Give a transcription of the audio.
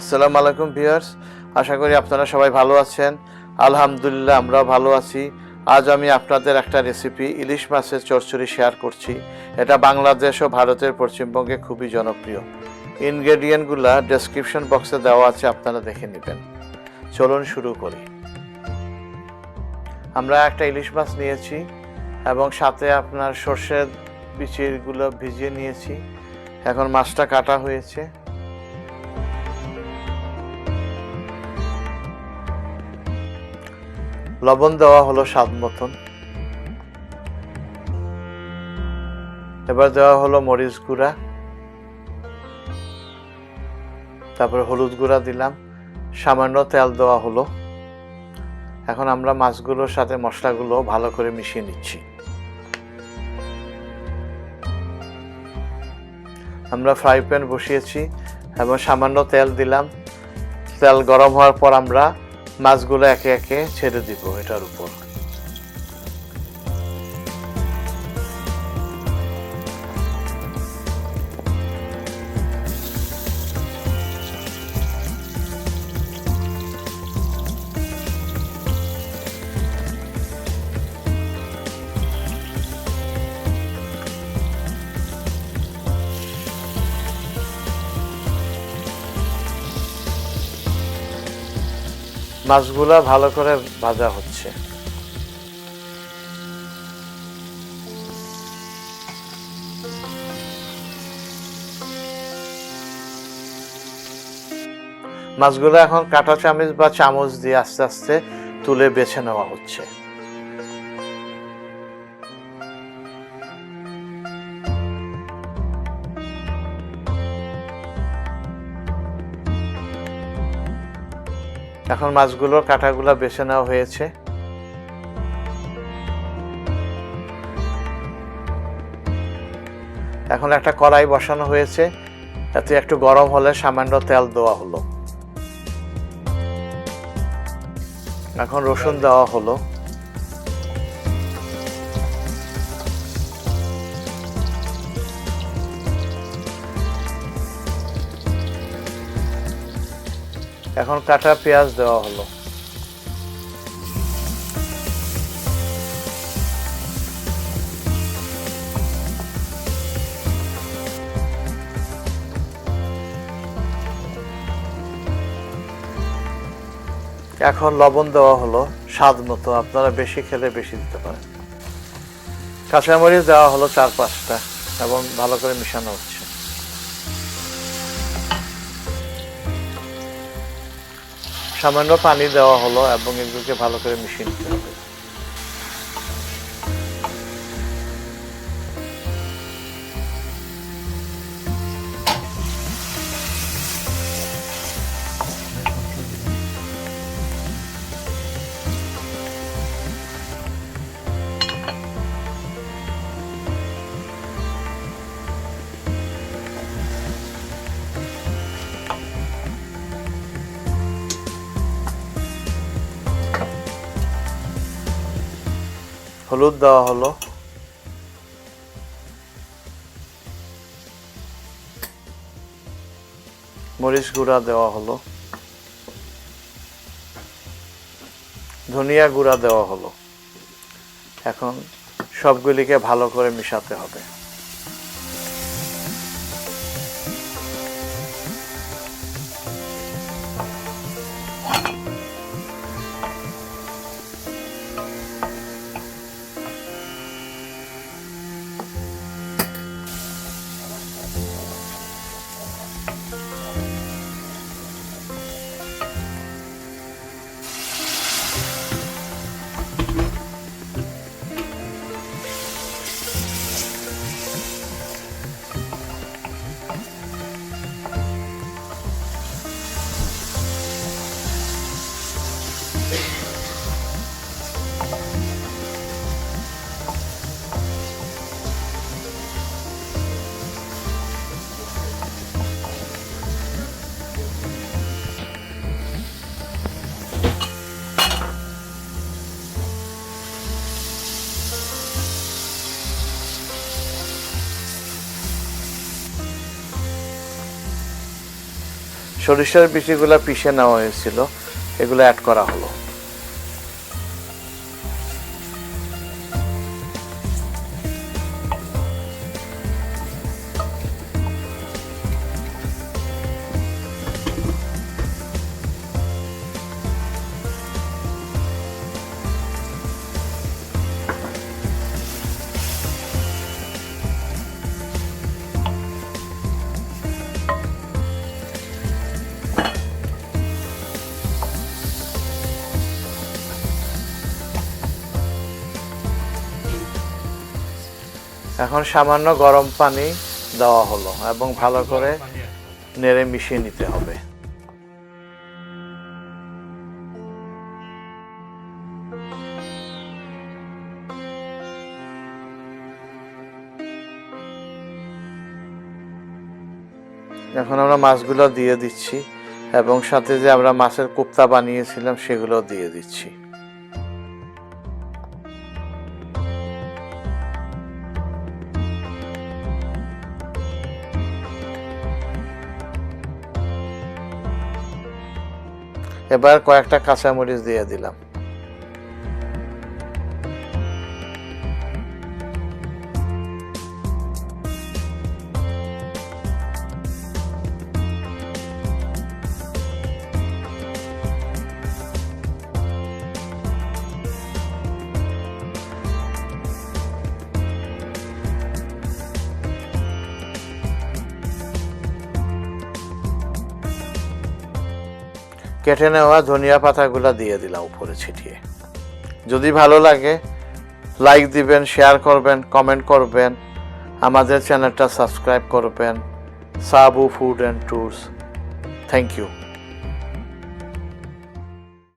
আসসালামু আলাইকুম ভিউয়ার্স, আশা করি আপনারা সবাই ভালো আছেন। আলহামদুলিল্লাহ আমরাও ভালো আছি। আজ আমি আপনাদের একটা রেসিপি ইলিশ মাছের চচ্চড়ি শেয়ার করছি। এটা বাংলাদেশ ও ভারতের পশ্চিমবঙ্গে খুবই জনপ্রিয়। ইনগ্রেডিয়েন্টগুলো ডেসক্রিপশন বক্সে দেওয়া আছে, আপনারা দেখে নেবেন। চলুন শুরু করি। আমরা একটা ইলিশ মাছ নিয়েছি এবং সাথে আপনার সর্ষের বিচিগুলো ভিজিয়ে নিয়েছি। এখন মাছটা কাটা হয়েছে। লবণ দেওয়া হলো স্বাদ মতন। এবার দেওয়া হলো মরিচ গুঁড়া, তারপরে হলুদ গুঁড়া দিলাম, সামান্য তেল দেওয়া হলো। এখন আমরা মাছগুলোর সাথে মশলাগুলো ভালো করে মিশিয়ে নিচ্ছি। আমরা ফ্রাই প্যান বসিয়েছি এবং সামান্য তেল দিলাম। তেল গরম হওয়ার পর আমরা মাছগুলো একে একে ছেড়ে দিব এটার উপর। মাছগুলা ভালো করে ভাজা হচ্ছে। মাছগুলো এখন কাঁটা চামচ বা চামচ দিয়ে আস্তে আস্তে তুলে বেছে নেওয়া হচ্ছে। এখন মাছগুলোর কাঁটাগুলো বেছে নেওয়া হয়েছে। এখন একটা কড়াই বসানো হয়েছে, তাতে একটু গরম হলে সামান্য তেল দেওয়া হলো। এখন রসুন দেওয়া হলো। এখন কাটা পেঁয়াজ দেওয়া হলো। এখন লবণ দেওয়া হলো স্বাদ মতো, আপনারা বেশি খেলে বেশি দিতে পারেন। কাঁচামরিচ দেওয়া হলো 4-5টা এবং ভালো করে মিশানো হচ্ছে। সামান্য পানি দেওয়া হলো এবং এগুলোকে ভালো করে মিশিয়ে নিতে হবে। হলুদ দেওয়া হলো। মরিচ গুঁড়া দেওয়া হলো। ধনিয়া গুঁড়া দেওয়া হলো। এখন সবগুলিকে ভালো করে মিশাতে হবে। সরিষার বিচিগুলো পিষে নেওয়া হয়েছিল, এগুলো অ্যাড করা হলো। এখন সামান্য গরম পানি দেওয়া হলো এবং ভালো করে নেড়ে মিশিয়ে নিতে হবে। এখন আমরা মাছগুলো দিয়ে দিচ্ছি এবং সাথে যে আমরা মাছের কোপ্তা বানিয়েছিলাম সেগুলো দিয়ে দিচ্ছি। এবার কয়েকটা কাঁচামরিচ দিয়ে দিলাম। কেটে নেওয়া ধনিয়া পাতাগুলো দিয়ে দিলাম উপরে ছিটিয়ে। যদি ভালো লাগে লাইক দিবেন, শেয়ার করবেন, কমেন্ট করবেন, আমাদের চ্যানেলটা সাবস্ক্রাইব করবেন। Sabu food and tours. Thank you.